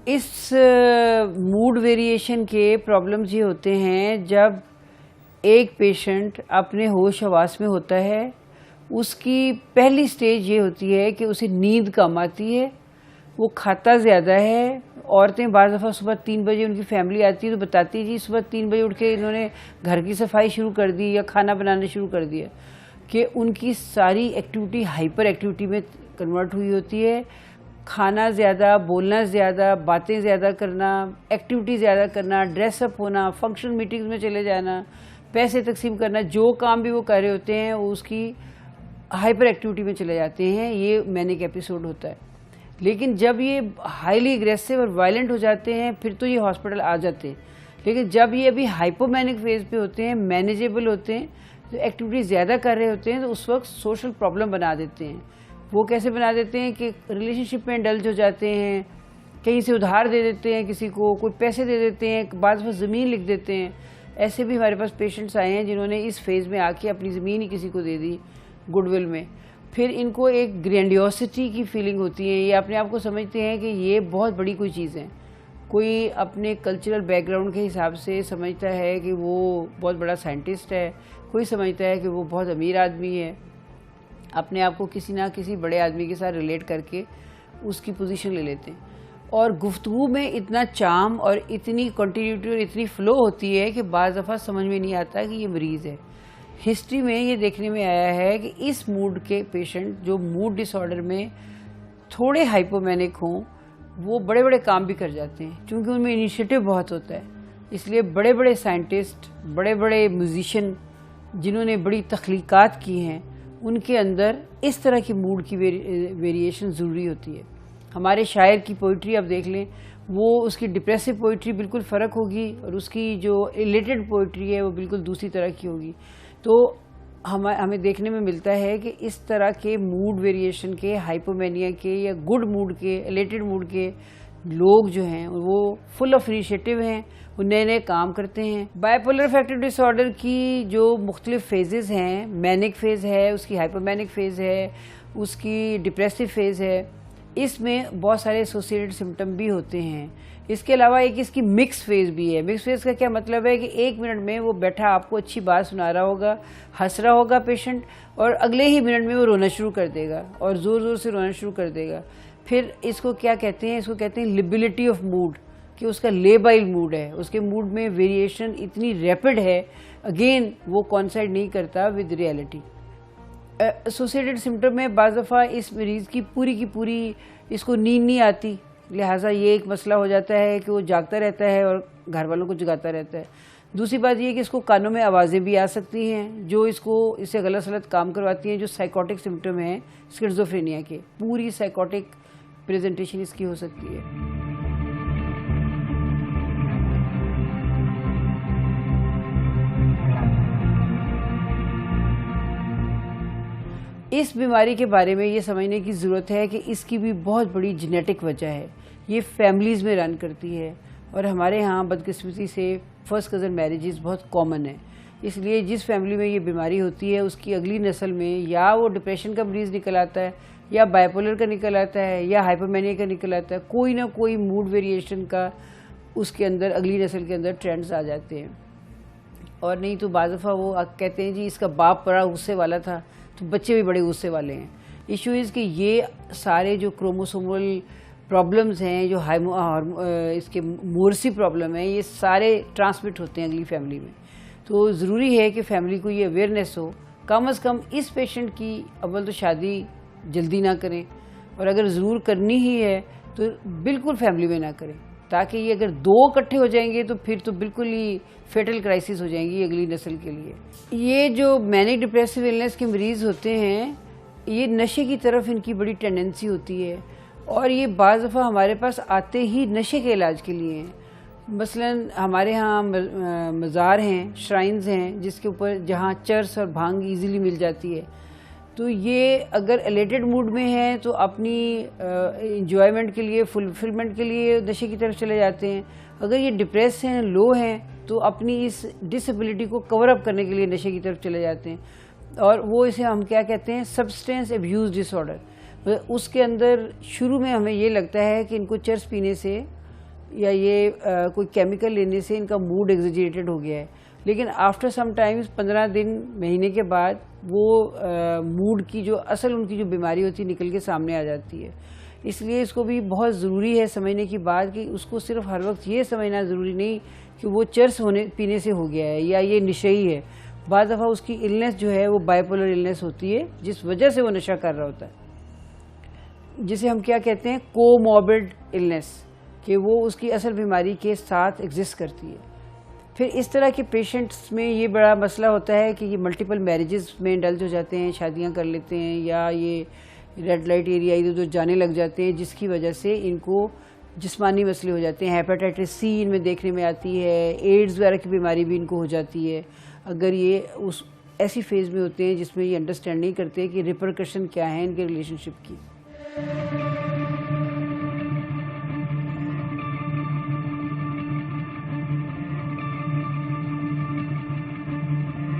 اس mood variation کے problems یہ ہوتے ہیں جب ایک پیشنٹ اپنے ہوش حواس میں ہوتا ہے. اس کی پہلی سٹیج یہ ہوتی ہے کہ اسے نیند کم آتی ہے, وہ کھاتا زیادہ ہے. عورتیں بعض دفعہ صبح 3 بجے ان کی فیملی آتی ہے تو بتاتی ہے جی صبح 3 بجے اٹھ کے انہوں نے گھر کی صفائی شروع کر دی یا کھانا بنانا شروع کر دیا, کہ ان کی ساری ایکٹیویٹی ہائپر ایکٹیویٹی میں کنورٹ ہوئی ہوتی ہے. کھانا زیادہ, بولنا زیادہ, باتیں زیادہ کرنا, ایکٹیویٹی زیادہ کرنا, ڈریس اپ ہونا, فنکشن میٹنگز میں چلے جانا, پیسے تقسیم کرنا, جو کام بھی وہ کر رہے ہوتے ہیں وہ اس کی ہائپر ایکٹیویٹی میں چلے جاتے ہیں. یہ مینک ایپیسوڈ ہوتا ہے. لیکن جب یہ ہائیلی اگریسو اور وائلنٹ ہو جاتے ہیں پھر تو یہ ہاسپٹل آ جاتے ہیں. لیکن جب یہ ابھی ہائپو مینک فیز پہ ہوتے ہیں, مینیجیبل ہوتے ہیں, تو ایکٹیویٹی زیادہ کر رہے ہوتے ہیں, تو اس وقت سوشل پرابلم بنا دیتے ہیں. وہ کیسے بنا دیتے ہیں کہ ریلیشن شپ میں انڈلج ہو جاتے ہیں, کہیں سے ادھار دے دیتے ہیں کسی کو, کوئی پیسے دے دیتے ہیں, بعض دفعہ زمین لکھ دیتے ہیں. ایسے بھی ہمارے پاس پیشنٹس آئے ہیں جنہوں نے اس فیز میں آ کے اپنی زمین ہی کسی کو دے دی گڈ ول میں. پھر ان کو ایک گرینڈیوسٹی کی فیلنگ ہوتی ہے, یہ اپنے آپ کو سمجھتے ہیں کہ یہ بہت بڑی کوئی چیز ہے. کوئی اپنے کلچرل بیک گراؤنڈ کے حساب سے سمجھتا ہے کہ وہ بہت بڑا سائنٹسٹ ہے, کوئی سمجھتا ہے کہ وہ بہت امیر آدمی ہے. اپنے آپ کو کسی نہ کسی بڑے آدمی کے ساتھ ریلیٹ کر کے اس کی پوزیشن لے لیتے ہیں. اور گفتگو میں اتنا چارم اور اتنی کنٹینیوٹی اور اتنی فلو ہوتی ہے کہ بعض دفعہ سمجھ میں نہیں آتا کہ یہ مریض ہے. ہسٹری میں یہ دیکھنے میں آیا ہے کہ اس موڈ کے پیشنٹ جو موڈ ڈس آرڈر میں تھوڑے ہائپومینک ہوں وہ بڑے بڑے کام بھی کر جاتے ہیں, کیونکہ ان میں انیشیٹو بہت ہوتا ہے. اس لیے بڑے بڑے سائنٹسٹ, بڑے بڑے میوزیشین جنہوں نے بڑی تخلیقات کی ہیں, ان کے اندر اس طرح کی موڈ کی ویریشن ضروری ہوتی ہے. ہمارے شاعر کی پوئٹری آپ دیکھ لیں, وہ اس کی ڈپریسو پوئٹری بالکل فرق ہوگی اور اس کی جو ایلیٹڈ پوئٹری ہے وہ بالکل دوسری طرح کی ہوگی. تو ہمیں دیکھنے میں ملتا ہے کہ اس طرح کے موڈ ویریشن کے, ہائپومینیا کے یا گڈ موڈ کے, ایلیٹڈ موڈ کے لوگ جو ہیں وہ فل آف انیشیٹو ہیں, وہ نئے نئے کام کرتے ہیں. بائیپولر افیکٹو ڈس آرڈر کی جو مختلف فیزز ہیں, مینک فیز ہے, اس کی ہائپومینک فیز ہے, اس کی ڈپریسو فیز ہے, اس میں بہت سارے ایسوسیٹڈ سمٹم بھی ہوتے ہیں. اس کے علاوہ ایک اس کی مکس فیز بھی ہے. مکس فیز کا کیا مطلب ہے کہ 1 منٹ میں وہ بیٹھا آپ کو اچھی بات سنا رہا ہوگا, ہنس رہا ہوگا پیشنٹ, اور اگلے ہی منٹ میں وہ رونا شروع کر دے گا اور زور زور سے رونا شروع کر دے گا. پھر اس کو کیا کہتے ہیں, اس کو کہتے ہیں لیبلٹی آف موڈ, کہ اس کا لیبائل موڈ ہے, اس کے موڈ میں ویریشن اتنی ریپڈ ہے, اگین وہ کونسائڈ نہیں کرتا ود ریالٹی. ایسوسیٹڈ سمٹم میں بعض دفعہ اس مریض کی پوری اس کو نیند نہیں آتی, لہٰذا یہ ایک مسئلہ ہو جاتا ہے کہ وہ جاگتا رہتا ہے اور گھر والوں کو جگاتا رہتا ہے. دوسری بات یہ کہ اس کو کانوں میں آوازیں بھی آ سکتی ہیں جو اس سے غلط سلط کام کرواتی ہیں, جو سائیکوٹک سمٹم ہیں اسکیزوفرینیا کے. پوری سائیکوٹک پریزنٹیشن اس کی ہو سکتی ہے. اس بیماری کے بارے میں یہ سمجھنے کی ضرورت ہے کہ اس کی بھی بہت بڑی جینیٹک وجہ ہے. یہ فیملیز میں رن کرتی ہے, اور ہمارے ہاں بدقسمتی سے فرسٹ کزن میریجز بہت کامن ہیں. اس لیے جس فیملی میں یہ بیماری ہوتی ہے اس کی اگلی نسل میں یا وہ ڈپریشن کا مریض نکل آتا ہے, یا بائیپولر کا نکل آتا ہے, یا ہائپومینیا کا نکل آتا ہے. کوئی نہ کوئی موڈ ویریشن کا اس کے اندر اگلی نسل کے اندر ٹرینڈز آ جاتے ہیں. اور نہیں تو بعض دفعہ وہ کہتے ہیں جی اس کا باپ بڑا غصے والا تھا تو بچے بھی بڑے غصے والے ہیں. ایشو از کہ یہ سارے جو کروموسومل پرابلمز ہیں, جو اس کے مورسی پرابلم ہیں, یہ سارے ٹرانسمٹ ہوتے ہیں اگلی فیملی میں. تو ضروری ہے کہ فیملی کو یہ اویئرنیس ہو, کم از کم اس پیشنٹ کی اول تو شادی جلدی نہ کریں, اور اگر ضرور کرنی ہی ہے تو بالکل فیملی میں نہ کریں, تاکہ یہ اگر 2 اکٹھے ہو جائیں گے تو پھر تو بالکل ہی فیٹل کرائسس ہو جائیں گی اگلی نسل کے لیے. یہ جو مینک ڈپریسو النس کے مریض ہوتے ہیں, یہ نشے کی طرف ان کی بڑی ٹینڈنسی ہوتی ہے, اور یہ بعض دفعہ ہمارے پاس آتے ہی نشے کے علاج کے لیے ہیں. مثلا ہمارے ہاں مزار ہیں, شرائنز ہیں, جس کے اوپر جہاں چرس اور بھانگ ایزیلی مل جاتی ہے. تو یہ اگر ایلیٹڈ موڈ میں ہے تو اپنی انجوائمنٹ کے لیے, فلفلمنٹ کے لیے نشے کی طرف چلے جاتے ہیں. اگر یہ ڈپریس ہیں, لو ہیں, تو اپنی اس ڈسیبلٹی کو کور اپ کرنے کے لیے نشے کی طرف چلے جاتے ہیں. اور وہ اسے ہم کیا کہتے ہیں, سبسٹینس ابیوز ڈس آرڈر. اس کے اندر شروع میں ہمیں یہ لگتا ہے کہ ان کو چرس پینے سے یا یہ کوئی کیمیکل لینے سے ان کا موڈ ایگزیجریٹڈ ہو گیا ہے، لیکن آفٹر سم ٹائمز 15 دن مہینے کے بعد وہ موڈ کی جو اصل ان کی جو بیماری ہوتی ہے نکل کے سامنے آ جاتی ہے. اس لیے اس کو بھی بہت ضروری ہے سمجھنے کی بات کہ اس کو صرف ہر وقت یہ سمجھنا ضروری نہیں کہ وہ چرس پینے سے ہو گیا ہے یا یہ نشئی ہے. بعض دفعہ اس کی النس جو ہے وہ بائیپولر النس ہوتی ہے جس وجہ سے وہ نشہ کر رہا ہوتا ہے، جسے ہم کیا کہتے ہیں کوموربڈ النس، کہ وہ اس کی اصل بیماری کے ساتھ ایگزسٹ کرتی ہے. پھر اس طرح کے پیشنٹس میں یہ بڑا مسئلہ ہوتا ہے کہ یہ ملٹیپل میرجز میں انڈلج ہو جاتے ہیں، شادیاں کر لیتے ہیں، یا یہ ریڈ لائٹ ایریا ادھر ادھر جانے لگ جاتے ہیں، جس کی وجہ سے ان کو جسمانی مسئلے ہو جاتے ہیں. ہیپاٹائٹس سی ان میں دیکھنے میں آتی ہے، ایڈز وغیرہ کی بیماری بھی ان کو ہو جاتی ہے اگر یہ اس ایسی فیز میں ہوتے ہیں جس میں یہ انڈرسٹینڈ نہیں کرتے کہ ریپرکشن کیا ہے ان کے ریلیشن شپ کی.